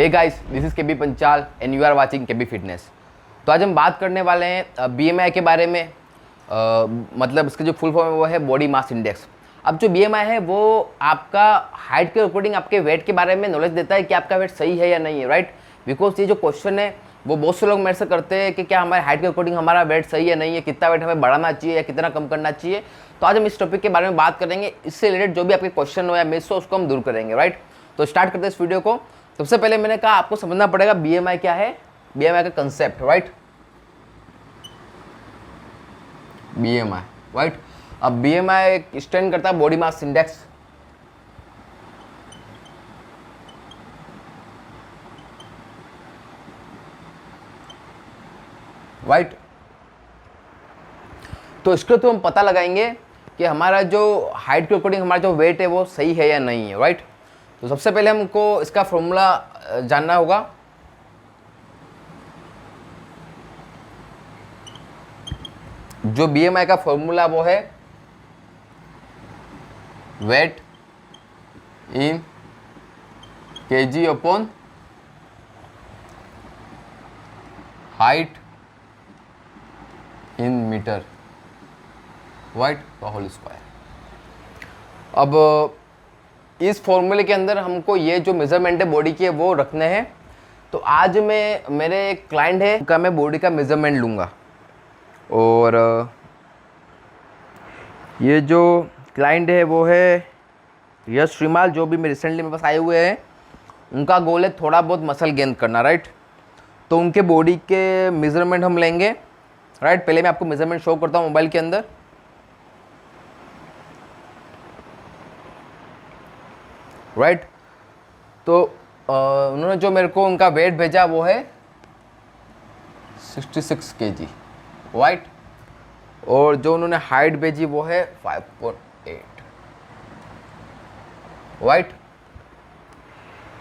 Hey guys, this is KB Panchal and you are watching KB fitness. तो आज हम बात करने वाले हैं बीएमआई के बारे में। मतलब इसका जो फुल फॉर्म है वो है बॉडी मास इंडेक्स। अब जो बीएमआई है वो आपका हाइट के अकॉर्डिंग आपके वेट के बारे में नॉलेज देता है कि आपका वेट सही है या नहीं है, राइट। बिकॉज ये जो क्वेश्चन है वो बहुत से लोग मेरे से करते हैं कि क्या हमारे हाइट के अकॉर्डिंग हमारा वेट सही है नहीं है, कितना वेट हमें बढ़ाना चाहिए या कितना कम करना चाहिए। तो आज हम इस टॉपिक के बारे में बात करेंगे। इससे रिलेटेड जो भी आपके क्वेश्चन हो या मिस हो उसको हम दूर करेंगे, राइट। तो स्टार्ट करते हैं इस वीडियो को। सबसे पहले मैंने कहा आपको समझना पड़ेगा बीएमआई क्या है, बीएमआई का कंसेप्ट, राइट। BMI, right. अब बीएमआई स्टैंड करता है बॉडी मास इंडेक्स। राइट। तो इसके तो हम पता लगाएंगे कि हमारा जो हाइट के अकॉर्डिंग हमारा जो वेट है वो सही है या नहीं है, राइट। तो सबसे पहले हमको इसका फॉर्मूला जानना होगा। जो बीएमआई का फॉर्मूला वो है weight in KG upon height in metre, right, का होल स्क्वायर। अब इस फॉर्मूले के अंदर हमको ये जो मेजरमेंट है बॉडी के वो रखने हैं। तो आज मैं मेरे एक क्लाइंट है उनका मैं बॉडी का मेजरमेंट लूँगा। और ये जो क्लाइंट है वो है यश श्रीमाल, जो भी मैं रिसेंटली मेरे पास आए हुए हैं। उनका गोल है थोड़ा बहुत मसल गेन करना, राइट। तो उनके बॉडी के मेजरमेंट हम लेंगे, राइट। पहले मैं आपको मेजरमेंट शो करता हूँ मोबाइल के अंदर। राइट। तो उन्होंने जो मेरे को उनका वेट भेजा वो है 66 kg, राइट। और जो उन्होंने हाइट भेजी वो है 5.8, राइट।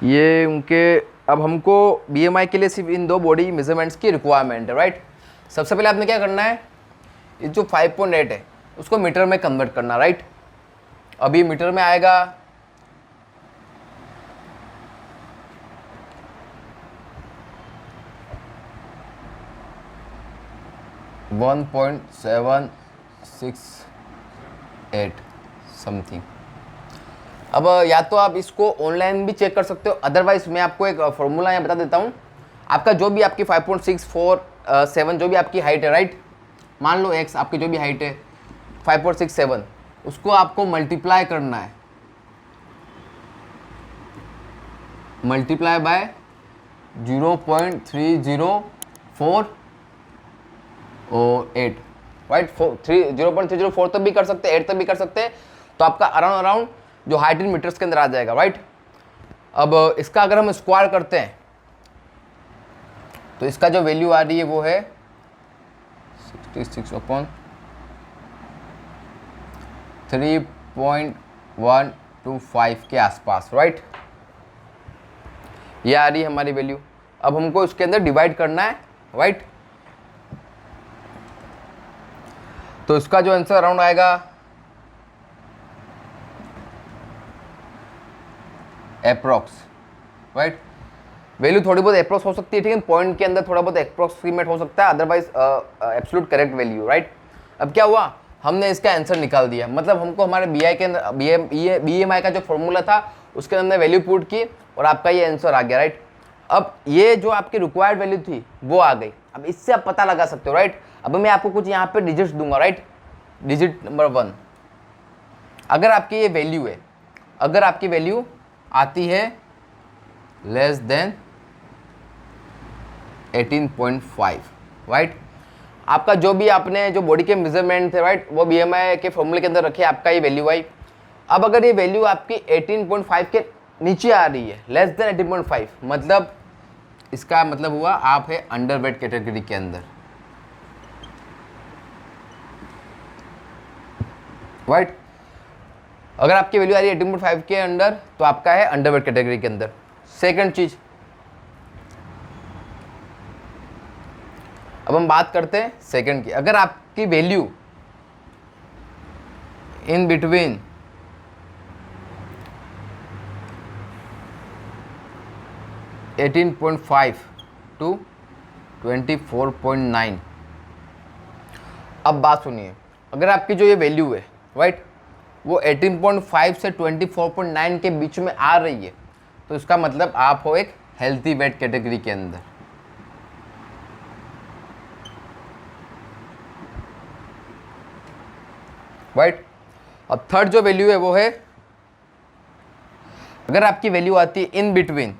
ये उनके अब हमको बीएमआई के लिए सिर्फ इन दो बॉडी मेजरमेंट्स की रिक्वायरमेंट है, राइट। सबसे पहले आपने क्या करना है, ये जो 5.8 है उसको मीटर में कन्वर्ट करना, राइट। अब ये मीटर में आएगा 1.768 समथिंग। अब या तो आप इसको ऑनलाइन भी चेक कर सकते हो, अदरवाइज मैं आपको एक फॉर्मूला यहाँ बता देता हूँ। आपका जो भी आपकी 5.647 जो भी आपकी हाइट है, राइट, मान लो x आपकी जो भी हाइट है 5.67, उसको आपको मल्टीप्लाई करना है, मल्टीप्लाई बाय 0.304 और 8, राइट। 0.304 तक भी कर सकते हैं, 8 तक भी कर सकते हैं। तो आपका अराउंड जो हाइट इन मीटर्स के अंदर आ जाएगा, राइट। अब इसका अगर हम स्क्वायर करते हैं तो इसका जो वैल्यू आ रही है वो है 66/3.125 के आसपास, राइट। ये आ रही है हमारी वैल्यू। अब हमको इसके अंदर डिवाइड करना है, राइट। तो इसका जो आंसर अराउंड आएगा अप्रोक्स, राइट। वैल्यू थोड़ी बहुत अप्रोक्स हो सकती है, ठीक है, पॉइंट के अंदर थोड़ा बहुत अप्रोक्सीमेट हो सकता है, otherwise absolute correct value, right. अब क्या हुआ, हमने इसका आंसर निकाल दिया। मतलब हमको हमारे बीआई के अंदर बीएमआई का जो फॉर्मूला था उसके अंदर वैल्यू पुट की और आपका ये आंसर आ गया, राइट। अब ये जो आपकी रिक्वायर्ड वैल्यू थी वो आ गई। अब इससे आप पता लगा सकते हो, राइट। अब मैं आपको कुछ यहाँ पे डिजिट्स दूंगा, राइट। डिजिट नंबर 1, अगर आपकी ये वैल्यू है, अगर आपकी वैल्यू आती है लेस देन 18.5, राइट। आपका जो भी आपने जो बॉडी के मेजरमेंट थे, राइट, वो बीएमआई के फॉर्मूले के अंदर रखे, आपका ये वैल्यू आई। अब अगर ये वैल्यू आपकी 18.5 के नीचे आ रही है, लेस देन 18.5, मतलब इसका मतलब हुआ आप है अंडर वेट कैटेगरी के अंदर, राइट। अगर आपकी वैल्यू आ रही है 18.5 के अंडर तो आपका है अंडर वेट कैटेगरी के अंदर। सेकंड चीज, अब हम बात करते हैं सेकंड की। अगर आपकी वैल्यू इन बिटवीन 18.5 टू 24.9। अब बात सुनिए, अगर आपकी जो ये वैल्यू है राइट वो 18.5 से 24.9 के बीच में आ रही है तो इसका मतलब आप हो एक हेल्थी वेट कैटेगरी के अंदर। राइट। अब थर्ड जो वैल्यू है वो है, अगर आपकी वैल्यू आती है इन बिटवीन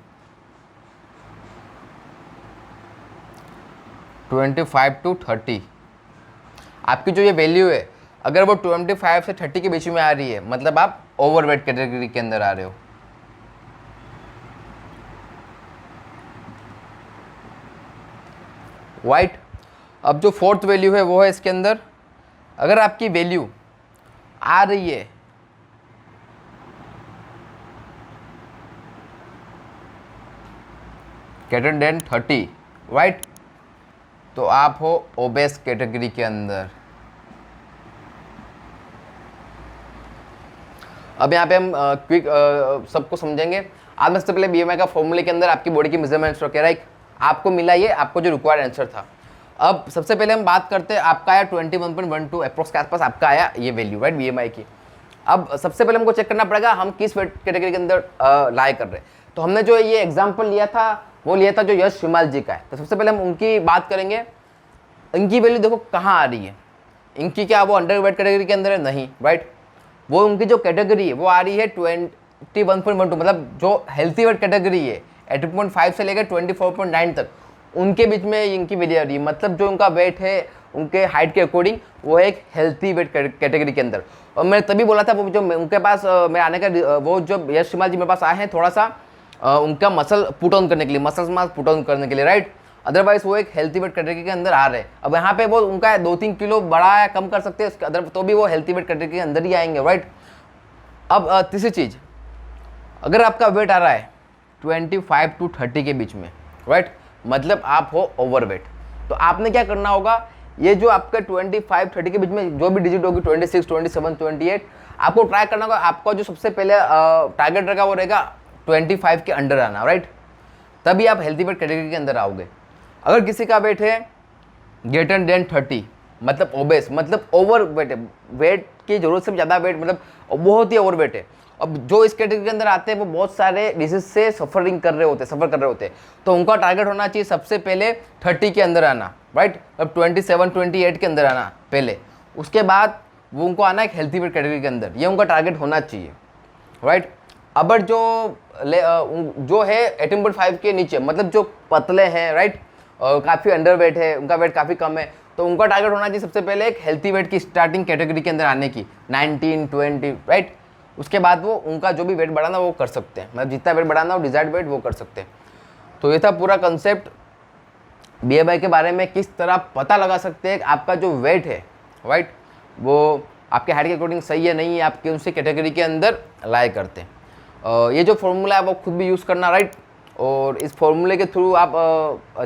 25 टू 30, आपकी जो ये वैल्यू है अगर वो 25 से 30 के बीच में आ रही है मतलब आप ओवरवेट कैटेगरी के अंदर आ रहे हो। वाइट। अब जो फोर्थ वैल्यू है वो है इसके अंदर, अगर आपकी वैल्यू आ रही है ग्रेटर देन 30 राइट तो आप हो ओबेस कैटेगरी के अंदर। अब यहाँ पे हम क्विक सबको समझेंगे। आज मैं सबसे पहले बीएमआई का फॉर्मूले के अंदर आपकी बॉडी की मेजरमेंट्स रखे राइट, आपको मिला ये आपको जो रिक्वायर्ड आंसर था। अब सबसे पहले हम बात करते हैं, आपका आया 21.12 अप्रोक्स के आसपास आपका आया ये वैल्यू राइट बीएमआई की। अब सबसे पहले हमको चेक करना पड़ेगा हम किस वेट कैटेगरी के अंदर लाई कर रहे हैं। तो हमने जो ये एग्जाम्पल लिया था वो लिया था जो यश शिमाल जी का है। तो सबसे पहले हम उनकी बात करेंगे। इनकी वैल्यू देखो कहाँ आ रही है, इनकी क्या वो अंडर वेट कैटेगरी के अंदर है? नहीं राइट, वो उनकी जो कैटेगरी है वो आ रही है 21.12 मतलब जो हेल्थी वेट कैटेगरी है 18.5 से लेकर 24.9 तक उनके बीच में इनकी वैल्यू आ रही है। मतलब जो उनका वेट है उनके हाइट के अकॉर्डिंग वो है एक हेल्थी वेट कैटेगरी के अंदर। और मैंने तभी बोला था वो जो उनके पास मैं आने का वो जो यश शिमाल जी मेरे पास आए हैं थोड़ा सा उनका मसल पुट ऑन करने के लिए, मसल्स मास पुट ऑन करने के लिए राइट। अदरवाइज वो एक हेल्थी वेट कैटेगरी के अंदर आ रहे हैं। अब यहाँ पे वो उनका 2-3 किलो बढ़ा या कम कर सकते हैं उसके अदर तो भी वो हेल्थी वेट कैटेगरी के अंदर ही आएंगे राइट। अब तीसरी चीज़, अगर आपका वेट आ रहा है 25 टू 30 के बीच में राइट मतलब आप हो ओवरवेट, तो आपने क्या करना होगा, ये जो आपका 25-30 के बीच में जो भी डिजिट होगी 26, 27, 28 आपको ट्राई करना होगा। आपका जो सबसे पहले टारगेट रहेगा वो रहेगा 25 के अंडर आना राइट, तभी आप हेल्थी वेट कैटेगरी के अंदर आओगे। अगर किसी का वेट है ग्रेटर देन 30 मतलब ओबेस मतलब ओवर वेट है, वेट की जरूरत से ज़्यादा वेट मतलब बहुत ही ओवर वेट है। अब जो इस कैटेगरी के अंदर आते हैं वो बहुत सारे डिजीज से सफ़र कर रहे होते हैं तो उनका टारगेट होना चाहिए सबसे पहले 30 के अंदर आना राइट। अब 27-28 के अंदर आना पहले, उसके बाद वो उनको आना एक हेल्थी वेट कैटेगरी के अंदर, ये उनका टारगेट होना चाहिए राइट। अब जो है 18.5 के नीचे मतलब जो पतले हैं राइट काफ़ी अंडर वेट है, उनका वेट काफ़ी कम है तो उनका टारगेट होना चाहिए सबसे पहले एक हेल्थी वेट की स्टार्टिंग कैटेगरी के अंदर आने की 19-20 राइट। उसके बाद वो उनका जो भी वेट बढ़ाना वो कर सकते हैं, मतलब जितना वेट बढ़ाना हो डिजायर्ड वेट वो कर सकते हैं। तो ये था पूरा कंसेप्ट बीएमआई के बारे में, किस तरह पता लगा सकते हैं आपका जो वेट है राइट वो आपके हाइट के अकॉर्डिंग सही है नहीं है, आपके उसी कैटेगरी के अंदर लाई करते हैं। ये जो फॉर्मूला है वो खुद भी यूज़ करना राइट, और इस फॉर्मूले के थ्रू आप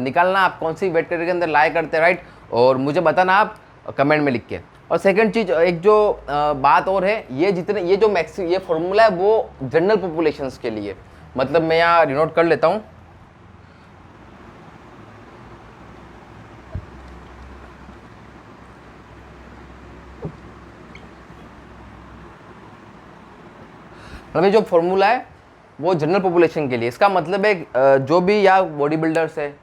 निकालना आप कौन सी वेट कैटेगरी के अंदर लाई करते हैं राइट, और मुझे बताना आप कमेंट में लिख के। और सेकंड चीज़ एक जो बात और है, ये जो ये फॉर्मूला है वो जनरल पॉपुलेशंस के लिए, मतलब मैं यहाँ डिनोट कर लेता हूँ। मतलब ये जो फॉर्मूला है वो जनरल पॉपुलेशन के लिए, इसका मतलब है जो भी या बॉडी बिल्डर्स है,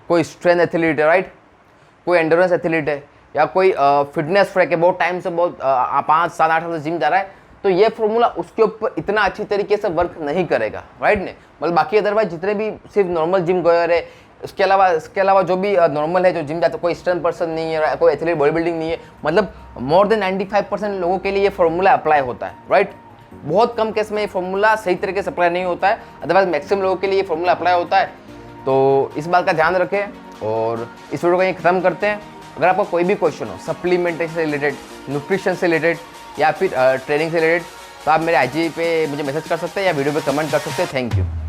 कोई स्ट्रेंथ एथलीट है राइट, कोई एंडोरेंस एथलीट है या कोई फिटनेस फ्रैक है, बहुत टाइम से बहुत 5-7-8 साल से जिम जा रहा है, तो ये फॉर्मूला उसके ऊपर इतना अच्छी तरीके से वर्क नहीं करेगा राइट ने। मतलब बाकी अदरवाइज जितने भी सिर्फ नॉर्मल जिम गोयर है, इसके अलावा जो भी नॉर्मल है जो जिम जाते, कोई स्ट्रेंथ पर्सन नहीं है, कोई एथलीट बॉडी बिल्डिंग नहीं है, मतलब मोर देन 95% लोगों के लिए ये फॉर्मूला अप्लाई होता है राइट। बहुत कम केस में ये फॉर्मूला सही तरीके से अप्लाई नहीं होता है, अदरवाइज मैक्सिमम लोगों के लिए ये फॉर्मूला अप्लाई होता है। तो इस बात का ध्यान रखें और इस वीडियो को यहीं ख़त्म करते हैं। अगर आपको कोई भी क्वेश्चन हो सप्लीमेंटेशन से रिलेटेड, न्यूट्रिशन से रिलेटेड या फिर ट्रेनिंग से रिलेटेड, तो आप मेरे IG पे मुझे मैसेज कर सकते हैं या वीडियो पे कमेंट कर सकते हैं। Thank you.